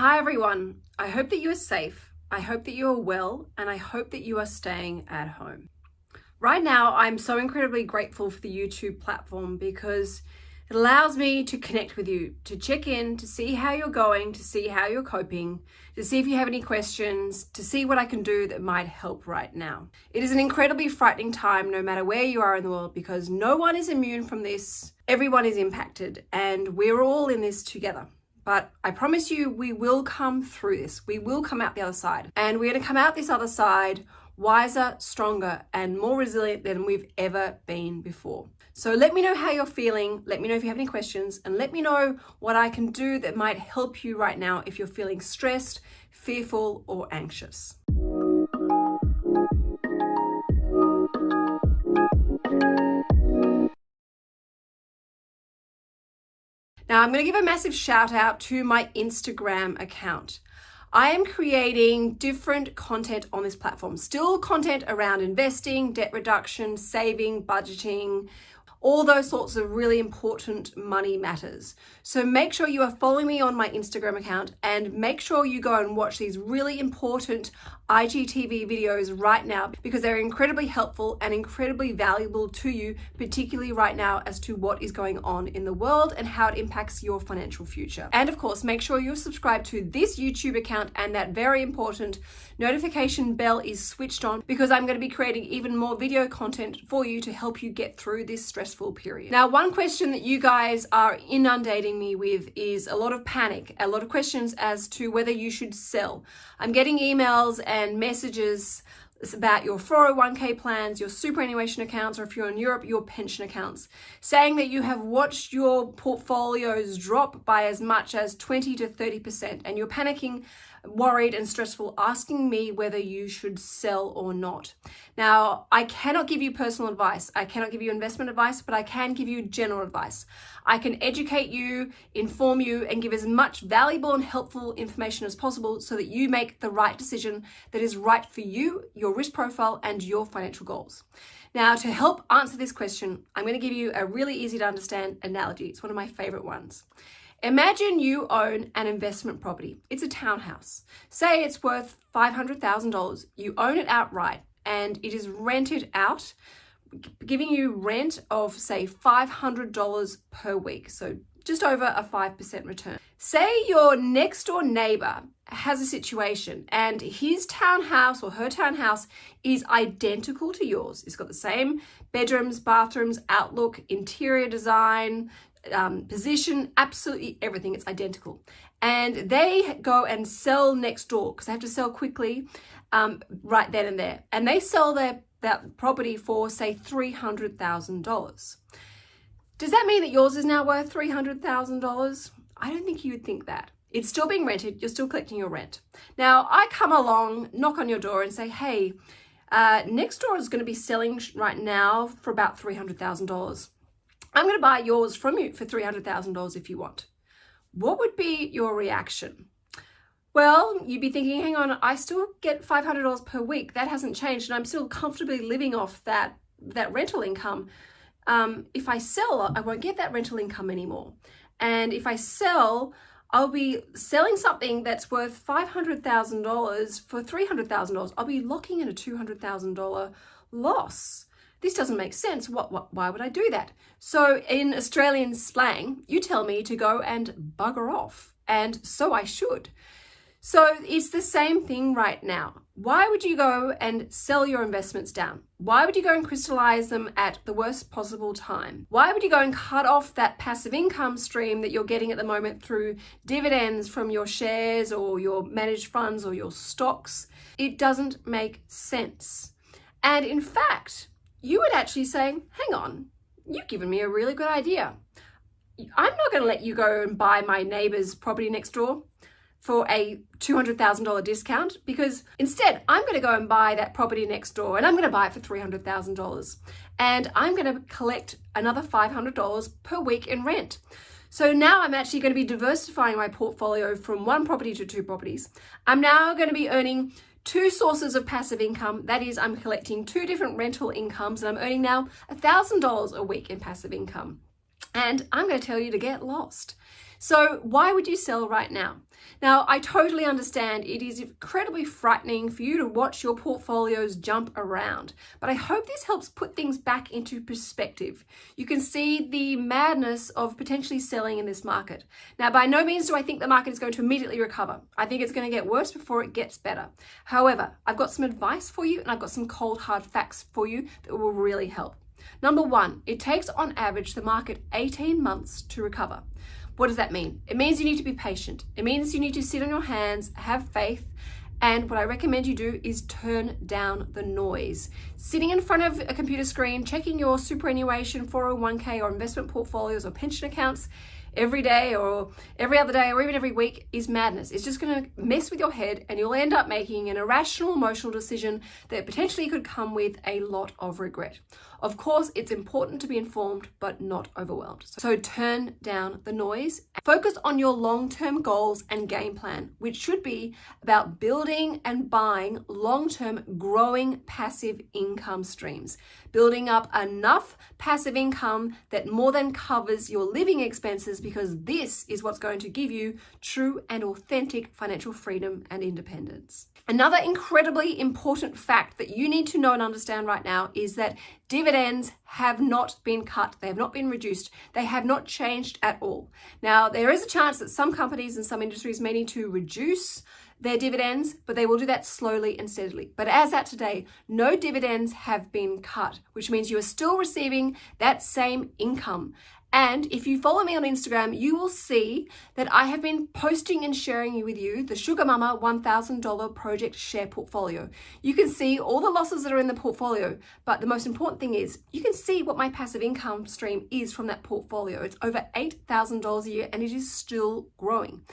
Hi everyone, I hope that you are safe, I hope that you are well, and I hope that you are staying at home. Right now, I'm so incredibly grateful for the YouTube platform because it allows me to connect with you, to check in, to see how you're going, to see how you're coping, to see if you have any questions, to see what I can do that might help right now. It is an incredibly frightening time no matter where you are in the world because no one is immune from this, everyone is impacted, and we're all in this together. But I promise you, we will come through this. We will come out the other side. And we're going to come out this other side wiser, stronger, and more resilient than we've ever been before. So let me know how you're feeling. Let me know if you have any questions, and let me know what I can do that might help you right now if you're feeling stressed, fearful, or anxious. Now, I'm going to give a massive shout out to my Instagram account. I am creating different content on this platform, still content around investing, debt reduction, saving, budgeting, all those sorts of really important money matters. So make sure you are following me on my Instagram account and make sure you go and watch these really important IGTV videos right now because they're incredibly helpful and incredibly valuable to you, particularly right now as to what is going on in the world and how it impacts your financial future. And of course, make sure you're subscribed to this YouTube account and that very important notification bell is switched on because I'm going to be creating even more video content for you to help you get through this stressful period. Now, one question that you guys are inundating me with is a lot of panic, a lot of questions as to whether you should sell. I'm getting emails and messages about your 401k plans, your superannuation accounts, or if you're in Europe, your pension accounts, saying that you have watched your portfolios drop by as much as 20 to 30%, and you're panicking, worried and stressful, asking me whether you should sell or not. Now, I cannot give you personal advice. I cannot give you investment advice, but I can give you general advice. I can educate you, inform you, and give as much valuable and helpful information as possible so that you make the right decision that is right for you, your risk profile, and your financial goals. Now, to help answer this question, I'm going to give you a really easy to understand analogy. It's one of my favorite ones. Imagine you own an investment property. It's a townhouse. Say it's worth $500,000. You own it outright and it is rented out, giving you rent of say $500 per week. So just over a 5% return. Say your next door neighbor has a situation and his townhouse or her townhouse is identical to yours. It's got the same bedrooms, bathrooms, outlook, interior design, position, absolutely everything. It's identical. And they go and sell next door because they have to sell quickly right then and there. And they sell that property for say $300,000. Does that mean that yours is now worth $300,000? I don't think you would think that. It's still being rented. You're still collecting your rent. Now, I come along, knock on your door and say, hey, next door is going to be selling right now for about $300,000. I'm going to buy yours from you for $300,000 if you want. What would be your reaction? Well, you'd be thinking, hang on, I still get $500 per week. That hasn't changed, and I'm still comfortably living off that rental income. If I sell, I won't get that rental income anymore. And if I sell, I'll be selling something that's worth $500,000 for $300,000. I'll be locking in a $200,000 loss. This doesn't make sense. Why would I do that? So in Australian slang, you tell me to go and bugger off, and so I should. So it's the same thing right now. Why would you go and sell your investments down? Why would you go and crystallize them at the worst possible time? Why would you go and cut off that passive income stream that you're getting at the moment through dividends from your shares or your managed funds or your stocks? It doesn't make sense. And in fact, you would actually say, hang on, you've given me a really good idea. I'm not going to let you go and buy my neighbor's property next door for a $200,000 discount, because instead I'm going to go and buy that property next door and I'm going to buy it for $300,000 and I'm going to collect another $500 per week in rent. So now I'm actually going to be diversifying my portfolio from one property to two properties. I'm now going to be earning two sources of passive income. That is, I'm collecting two different rental incomes and I'm earning now $1,000 a week in passive income. And I'm going to tell you to get lost. So why would you sell right now? Now, I totally understand it is incredibly frightening for you to watch your portfolios jump around, but I hope this helps put things back into perspective. You can see the madness of potentially selling in this market. Now, by no means do I think the market is going to immediately recover. I think it's going to get worse before it gets better. However, I've got some advice for you and I've got some cold hard facts for you that will really help. Number one, it takes on average the market 18 months to recover. What does that mean? It means you need to be patient. It means you need to sit on your hands, have faith, and what I recommend you do is turn down the noise. Sitting in front of a computer screen, checking your superannuation, 401k or investment portfolios or pension accounts every day or every other day or even every week is madness. It's just going to mess with your head and you'll end up making an irrational emotional decision that potentially could come with a lot of regret. Of course, it's important to be informed but not overwhelmed. So turn down the noise. Focus on your long-term goals and game plan, which should be about building and buying long-term growing passive income streams. Building up enough passive income that more than covers your living expenses, because this is what's going to give you true and authentic financial freedom and independence. Another incredibly important fact that you need to know and understand right now is that dividends have not been cut. They have not been reduced. They have not changed at all. Now, there is a chance that some companies and some industries may need to reduce their dividends, but they will do that slowly and steadily. But as at today, no dividends have been cut, which means you are still receiving that same income. And if you follow me on Instagram, you will see that I have been posting and sharing with you the SugarMamma $1,000 project share portfolio. You can see all the losses that are in the portfolio, but the most important thing is you can see what my passive income stream is from that portfolio. It's over $8,000 a year and it is still growing.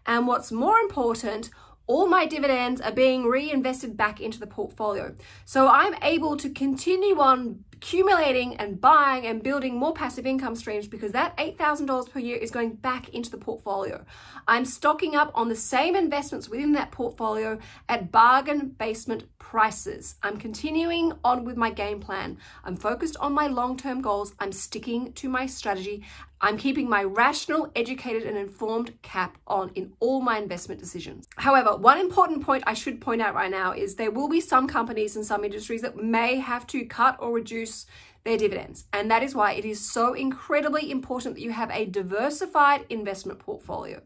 And what's more important, all my dividends are being reinvested back into the portfolio. So I'm able to continue on accumulating and buying and building more passive income streams because that $8,000 per year is going back into the portfolio. I'm stocking up on the same investments within that portfolio at bargain basement prices. I'm continuing on with my game plan. I'm focused on my long-term goals. I'm sticking to my strategy. I'm keeping my rational, educated, and informed cap on in all my investment decisions. However, one important point I should point out right now is there will be some companies and some industries that may have to cut or reduce their dividends. And that is why it is so incredibly important that you have a diversified investment portfolio.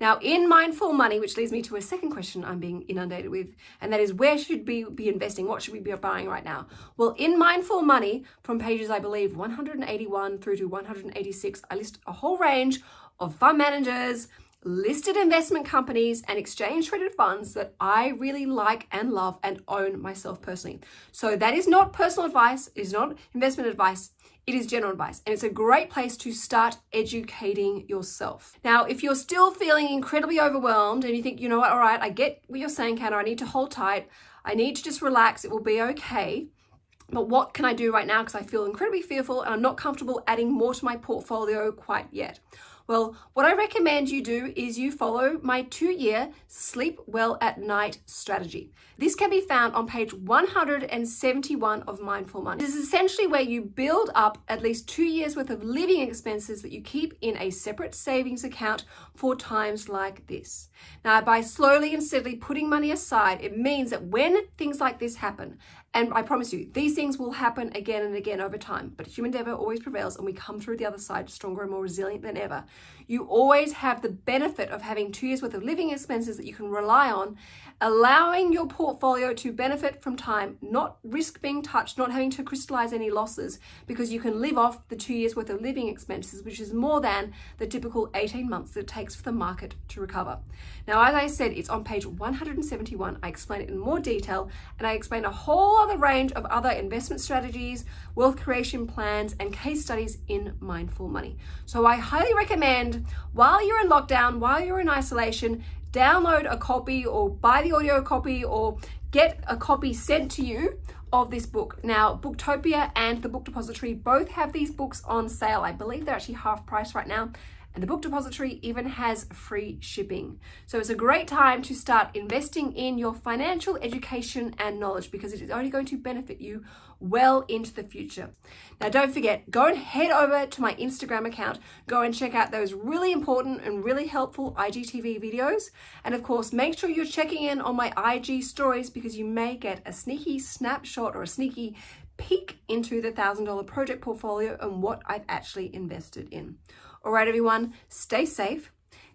Now, in Mindful Money, which leads me to a second question I'm being inundated with, and that is where should we be investing? What should we be buying right now? Well, in Mindful Money, from pages, I believe, 181 through to 186, I list a whole range of fund managers, listed investment companies, and exchange traded funds that I really like and love and own myself personally. So that is not personal advice, it is not investment advice, it is general advice, and it's a great place to start educating yourself. Now, if you're still feeling incredibly overwhelmed and you think, you know what, all right, I get what you're saying, Hannah, I need to hold tight, I need to just relax, it will be okay. But what can I do right now? Because I feel incredibly fearful and I'm not comfortable adding more to my portfolio quite yet. Well, what I recommend you do is you follow my 2-year Sleep Well at Night strategy. This can be found on page 171 of Mindful Money. This is essentially where you build up at least 2 years worth of living expenses that you keep in a separate savings account for times like this. Now, by slowly and steadily putting money aside, it means that when things like this happen, and I promise you, these things will happen again and again over time, but human endeavor always prevails and we come through the other side stronger and more resilient than ever. You always have the benefit of having 2 years worth of living expenses that you can rely on, allowing your portfolio to benefit from time, not risk being touched, not having to crystallize any losses, because you can live off the 2 years worth of living expenses, which is more than the typical 18 months that it takes for the market to recover. Now, as I said, it's on page 171. I explain it in more detail, and I explain a whole other range of other investment strategies, wealth creation plans, and case studies in Mindful Money. So I highly recommend, while you're in lockdown, while you're in isolation, download a copy or buy the audio copy or get a copy sent to you of this book. Now, Booktopia and the Book Depository both have these books on sale. I believe they're actually half price right now. And the book depository even has free shipping. So it's a great time to start investing in your financial education and knowledge, because it is only going to benefit you well into the future. Now, don't forget, go and head over to my Instagram account. Go and check out those really important and really helpful IGTV videos. And of course, make sure you're checking in on my IG stories, because you may get a sneaky snapshot or a sneaky peek into the $1,000 project portfolio and what I've actually invested in. All right, everyone, stay safe,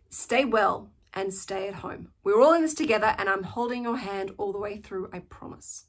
stay well, and stay at home. We're all in this together, and I'm holding your hand all the way through, I promise.